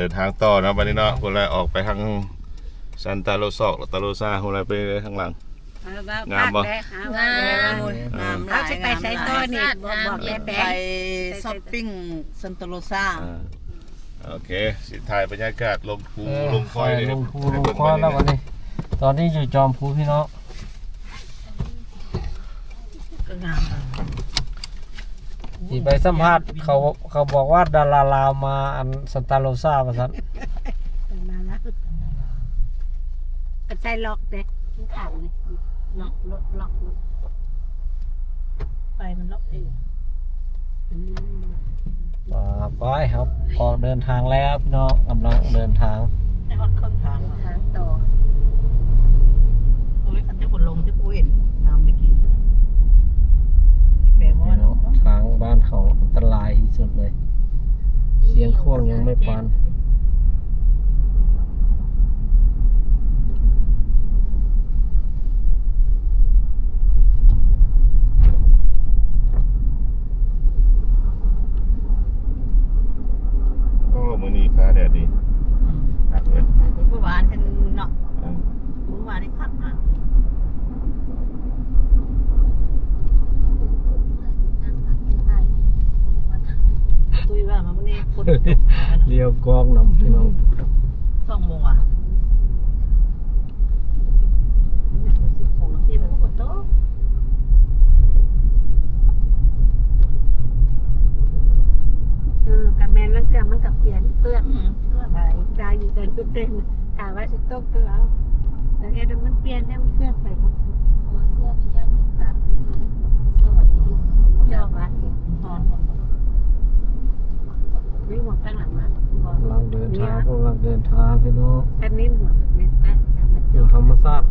เดินทางต่อนะวันนี้เนาะคนละออกไปทางซันตาโรซอกตาโรซาคนละไปทางหลังงามบ่ งาม เขาจะไปใช้ต้นนี่บอก เย็น แต่ ไปช้อปปิ้งซันโตโรซา โอเคสิถ่ายบรรยากาศลงภูลงคอยเลย ลงภูลงคอยแล้ววันนี้ตอนนี้อยู่จอมภูพี่น้อง ก็งาม ที่ไปสัมภาษณ์เขาบอกว่าดาราลาวมาอันซันตาโรซาว่าซั่น มาแล้วก็ใช้ล็อกเด็กข่าวนี่ล็อกไปมันล็อกเอง ไปครับออกเดินทางแล้วพี่น้องกำลังเดินทาง ในฮอตเครื่องทาง ทางต่อ โอ้ยคันที่บุญลงที่กูเห็นน้ำเมื่อกี้แปลว่า ทางบ้านเขาอันตรายที่สุดเลยเสียงโค้งยังไม่ปาน ก็มื้อนี้ฟ้าแดดดีหักเลย เมื่อวานฉันเนาะเมื่อวานนี่คักมากตุ้ยว่ามาวันนี้คนตก เลี้ยวกองนำพี่น้อง 2 โมงอ่ะบางทีมันก็ฝนตก กับแมนลังเกือมันกับเปลี่ยนเพื่อน เพื่อไป ใจอยู่เดินเต้นถามว่าจะตกตัวเอาแต่เอ็ดมันเปลี่ยนได้มันเคลื่อนไป ขอเสื้อพิยา1 ตัดสวย เจ้าวัด ตอน นี่หมดข้างหลังมาก กำลังเดินทางพี่น้อง แค่นี้หมดเม็ดแป๊บสามเม็ด อยู่ธรรมชาติ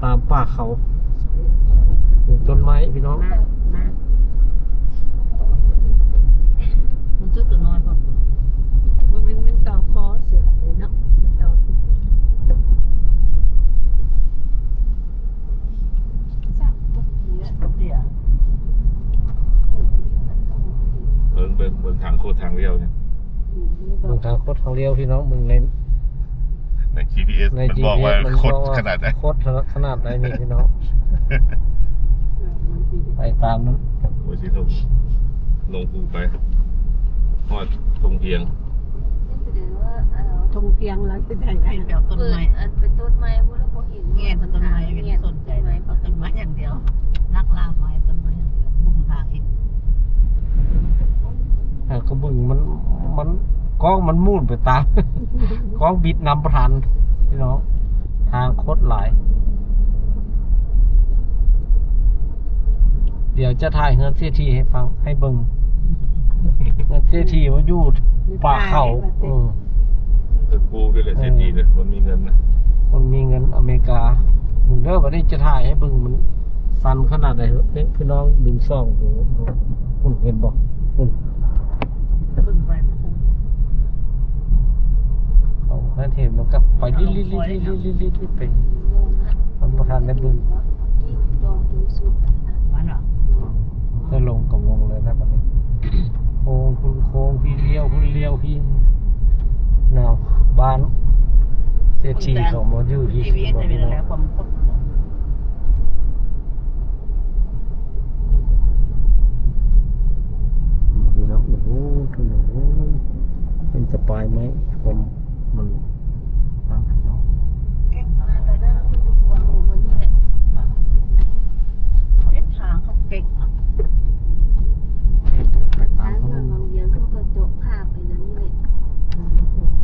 ตามป่าเขาปลูกต้นไม้พี่น้อง มาก มันซื้อตัวนอนผม มันต่อคอเสือเลยเนาะมันต่อ สั่งทุกทีอะ เดี๋ยว เบิ่งทางโคตรทางเลี้ยวเนี่ย เมืองทางโคตรทางเลี้ยวพี่น้องมึงใน ใน GPS ใน มันบอกว่า มัน โค บ ต อก ร ว่า ขนาดไหน โคตรขนาดไหนนี่พี่น้องไปตามนั้น โอ้ยสิลงภูไปฮอดทงเพียง หรือว่า ทงเพียงแล้วจะได้ ให้เดี๋ยวต้น เปิด ไม้ อันเป็นต้นไม้พวกเราพอเห็น เงี้ยต้นไม้ไม่ได้สนใจเลยเอาต้นไม้อย่างเดียวนักล่าไม้ต้นไม้อย่างเดียวบุ้มทางอีก กระบึงมันกล้องมันมุ่นไปตาม กล้องบิดนำประทันพี่น้องทางโคตรหลาย เดี๋ยวจะถ่ายเงินเสียทีให้ฟังให้เบิ่งเงินเสียทีว่าอยู่ป่าเขาคือกูด้วยเลยเศรษฐีเลยมันมีเงินนะ มันมีเงินอเมริกามึงเด้อวันนี้จะถ่ายให้เบิ่งมันสั้นขนาดไหนพี่น้องดึงซ่องโหคุณเห็นบอกคุณ บึ้งไปมันคงเห็น เขาแค่เห็นมันก็ไปลิลิไปมันประทานได้เบิ่ง ยิ่งดองดูสุด มันเหรอ จะลงกับลงเลยนะบัดนี้โค้งคุณโค้งพี่เลี้ยวคุณเลี้ยวพี่แนวบ้านเศรษฐีของมันอยู่ที่ ทีวีจะเป็นอะไรความคด พี่น้องโอ้โหถนนเป็นสปายไหมผมมันนั่งพี่น้อง เก่ง มาแต่นั่นคือตัวโอมันนี่แหละ เส้นทางเขาเก่ง ไปตา ทาม ง เขา เงินบางเวียงเขาก็โจกภาพไปนั่นนี่แหละ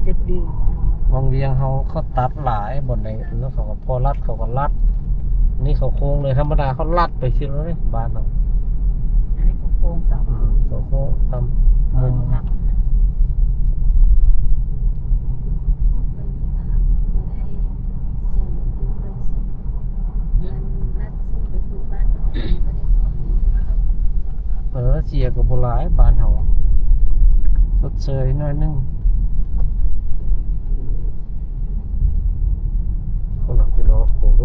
เด็ดดี วังเวียงเขาตัดหลายบนในแล้วเขาก็พอรัดเขาก็รัดนี่เขาโค้งเลยธรรมดาเขาลัดไปสิแล้วนี่บ้านเรา อันนี้โค้งต่ำ เขาโค้งทำมุม ชอบไปนี่ค่ะบ่ได้เสียงบ่ได้ซื้อไปถึงบ้านก็ได้ เสียกับโบราณบ้านเขาสดเชยหน่อยนึงคนหลักพี่น้องโอ้โห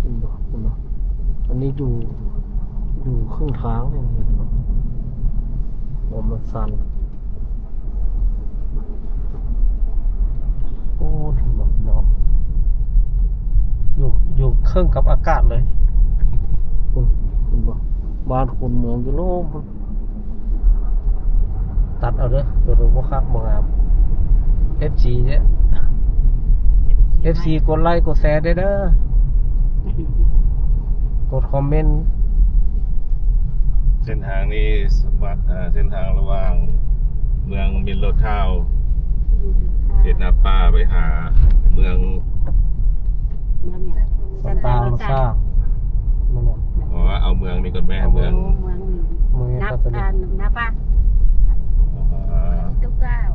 คุณบอกคุณบอกอันนี้ดูครึ่งทางเนี่ยเห็นไหมมันสั่น ถึงแบบเนาะอยู่เครื่องกับอากาศเลยคุณเห็นบ่บ้านคนเมืองอยู่โน่นตัดเอาเด้อตัวดูบ่คักบ่งาม FC เนี่ย FC กดไลค์กดแชร์ได้เด้อกดคอมเมนต์ เส้นทางนี้เส้นทางระหว่างเมืองมินโลทาวเขตนาป่าไปหาเมือง สตาร์ซ่ามันน่ะ อ๋อเอาเมืองนี้ก่อนแม่เมือง เมืองนี้ มือ นับ ก็ตัวนี้ นับป่ะ ตุ๊กก้าว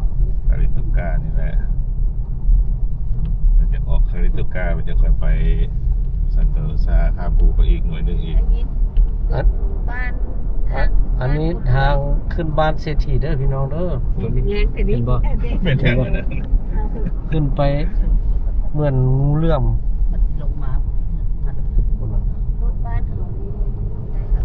คาริตุกานี่แหละมันจะออกคาริตุกามันจะค่อยไปซันโตโรซาข้ามภูไปอีกหน่วยหนึงอีก อันนี้บ้านทาง อันนี้ทางขึ้นบ้านเศรษฐีเด้อพี่น้องเด้อ แง้งไปดิ เห็นบ่ เป็นแทงเลยนะ ขึ้นไปเหมือนงูเหลื่อม มันลงมามัน คนน่ะ รถบ้านเขานี่ได้หรอ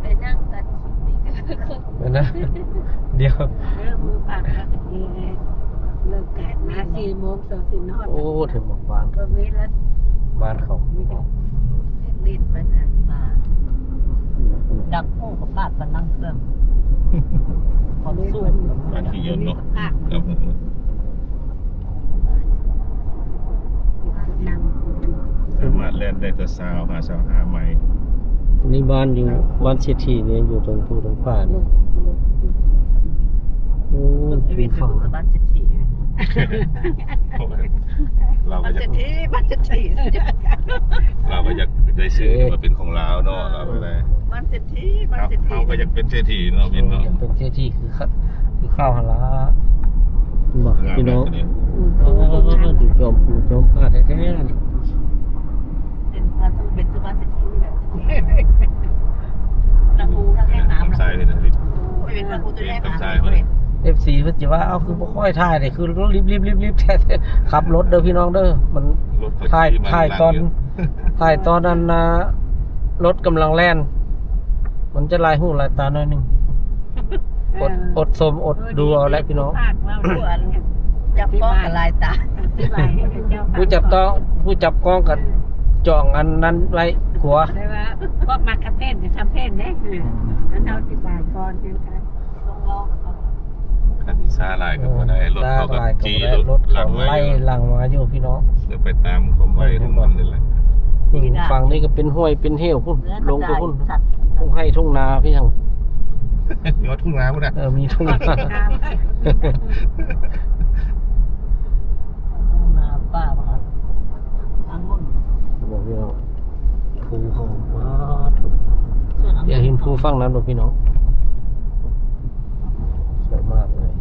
ไปนั่งตัดคลิปนี่ก็คน เดี๋ยวนะ เดี๋ยว เริ่มมือปากแล้วเลิกแก่มา4 โมงสองสินอด โอ้ถึงบอกบ้าน ก็เวทแล้ว บ้านเขา ลิ้นไปนั่นมาดักโป้กับบ้านปนังเครื่องความสู้ บ้านที่ยนต์เนาะครับผม นั่ง สามารถเล่นได้ตัว25ไมล์ นี่บ้านอยู่บ้านเศรษฐีเนี่ยอยู่ตรงภูตรงผ่านโอ้ ไอ้ ภู วินไป ฝั่ง ดูกับบ้านเศรษฐี เรา บ้า ก็ นเศ จะ รษฐีบ้านเศรษฐี เราก็จะได้ซื้อมาเป็นของเราเนาะเราก็ได้ บ้านเศรษฐีบ้านเศรษฐี เขาก็จะเป็นเศรษฐีเนาะพี่เนาะ เป็นเศรษฐีคือข้าวหาละบอกพี่น้อง งามแบบนี้ ดูจมผ้าแท้ๆนี่ เป็นบ้านต้องเป็นบ้านเศรษฐีแบบนักบูนักแข่งน้ำ ทำทรายเลยนะลิ ไม่เป็นนักบูตัวแรก FC เพิ่นสิว่าเอาคือบ่ค่อยถ่ายนี่คือรีบแท้ๆขับรถเด้อพี่น้องเด้อมัน รถเขา ถ่ายตอนนั้นนะรถกำลังแล่นมันจะลายหูลายตาหน่อยหนึงอดสมอดดูเอาแหละพี่น้อง ผู้อันจับก้องกับลายตา ผู้จับกล้องกับจ่องอันนั้นไว้กลัว ได้ว่าพวกมากระเต้นจะทำเพศได้นั่นเอาติบายก่อนคือกัน ต้องลอง คันที่ซ่าลายก็บ่ได้รถเขาก็ ลาย จี้ รถ หลั เขา งไว้ ไล่หลังมาอยู่พี่น้อง เดี๋ยวไปตามความไวของมันนี่แหละ ฝั่งนี้ก็เป็นห้วยเป็นเหวพุ่นลงไปพุ่น สัตว์ ทุ่งให้ทุ่งนาพี่ยัง รถทุ่งน้ำพุ่นน่ะ มีทุ่งนา นาป้าบ้านอังุ่น บอกพี่น้องภูเขาว้าวอย่าเห็นภูฝั่งนั้นหรอกพี่น้องสวยมากเลย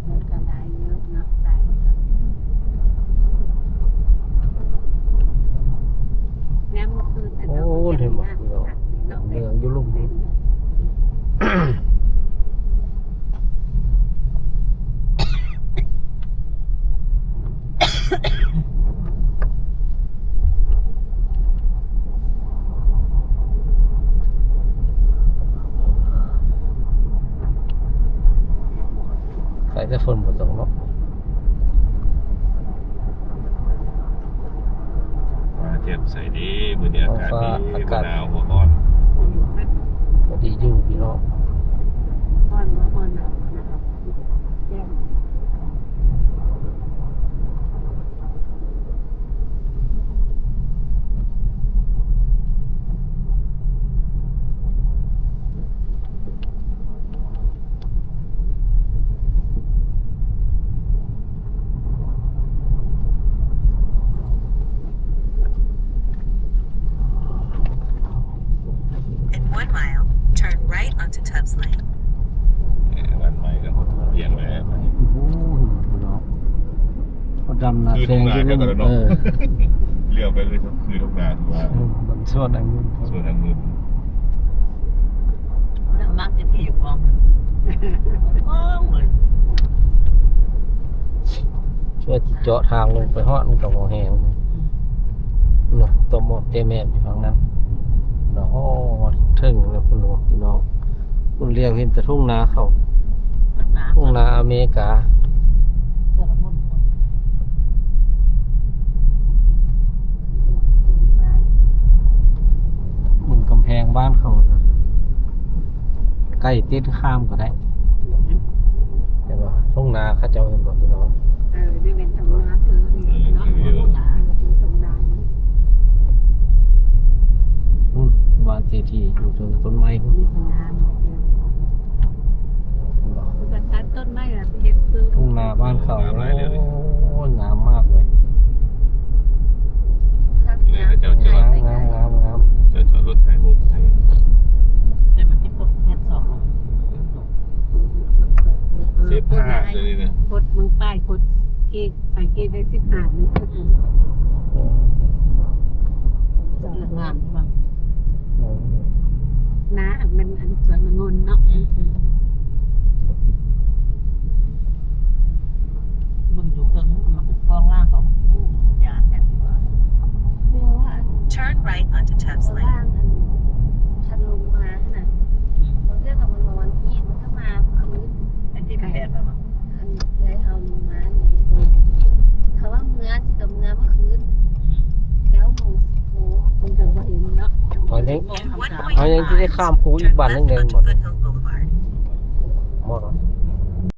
มันก็ได้เยอะนะได้แม่เมื่อคืน โอ้เห็นบ่พี่น้องเมืองอยู่ลุ่มนี้ ใส่แต่ฝนบ่ตกเนาะ ฟ้าเจ็บใส่ดีมื้อนี้อากาศดีบ่หนาวบ่ร้อน ก็ดีอยู่พี่น้อง อ่อนมาอ่อนนะครับแจ้ง In 1 mile, turn right onto Tubbs Lane. วันใหม่ก็เพียงแล้ว โอ้โหพี่น้องเขาดำนา คือ แซ ทุ่ ง งนา อยู่ เดียวกัน ลุ่ม เนาะเลี้ยวไปเลยคือทุ่งนาถือว่า มันส่วนอันนี้ ส่วนทางมือ มักจะที่อยู่กองกองเลย ช่วยที่เจาะทางลงไปฮอดมันก็บ่แห้งเนาะตัวหมดเตแม่อยู่ฝั่งนั้นเนาะโอ้ถึงแล้วพุ่นว่าพี่น้องพุ่นเลี้ยวเห็นแต่ทุ่งนาเขาทุ่งนาอเมริกา เจ้าละมุน มึงกำแพงบ้านเขานะใกล้ติดข้ามก็ได้เห็นป่ะทุ่งนาเขาเจ้าเห็นป่ะพี่น้อง ได้เป็นตำนาคือเนาะตำนา นู่นบ้านเศรษฐีอยู่ตรงต้นไม้พุ่น มีตำนา เห็นป่ะ ก็ตัดต้นไม้ละเฮ็ดซื้อ ทุ่งนาบ้านเขาโอ้งามมากเลย เนี่ยเจ้าจอด งาม เจ้าจอดรถถ่ายรูปให้ แต่มันที่พดแค่สอง เซฟผ้าเลยเนี่ย โคตรมึงป้ายโคตรเก๊กไปเก๊กได้15นึงคือ เรื่องงามใช่ไหม น้ามันอันสวยมันงนเนาะ บึงอยู่เพิ่งมันเป็นฟองล่างของยานแบบนี้ว่า เมื่อว่า Turn right onto Tubbs ล่า Lane. งอันฉันลงมาขนาดเราเรียกกับมันวันที่มันก็มาคืน ไอ้ที่เป็นแบบแบบ อันเคยเอาลงมานี่เขาว่าเมื่อสิกับเมื่อเมื่อคืน9:10 มันก็บ่เห็นเนาะ เอายัง In เอายังที่ได้ 1.5 ข้ามภู miles, อีก turn บ้านนึง left เลยหม onto ด Foothill